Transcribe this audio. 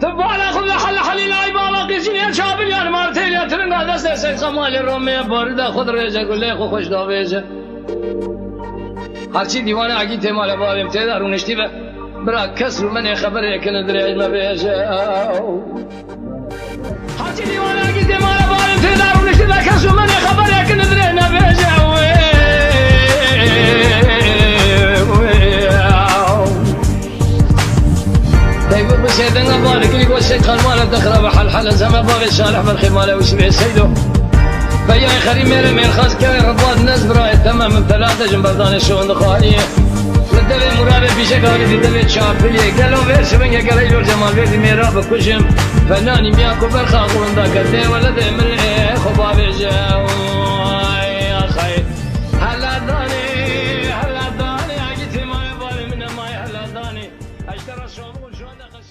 تبالا خذ حل حليل اي بالا قيسين شابل يعني مارتين يا ترنغا دست سيد خمال الرومي بارده خود ريجا قل لي خو خوش داويجا هرچی دیوانه اگی تمال بالم ته درونشتی به برا کس رو من خبر یکن درای ما بیجا هرچی دیوانه اگی تمال بالم ته درونشتی به کس رو من خبر یکن درای ما بیجا تقول بسيدنا بالك اللي قول سيد خال ماله دخل بحل حل زمان باغي صالح بالخماله وشبه سيدو فيا خري ميري مير خاص كاي رباط الناس براي تمام من ثلاثة جنبردان شون خالية لدبي مرابي بيشك هاري دي دبي شابلي قالوا غير شبنجا قال يجور جمال بيدي ميرا بكشم فناني مياكو برخا قولن دا قدي ولا دي من ايه خبابي جاو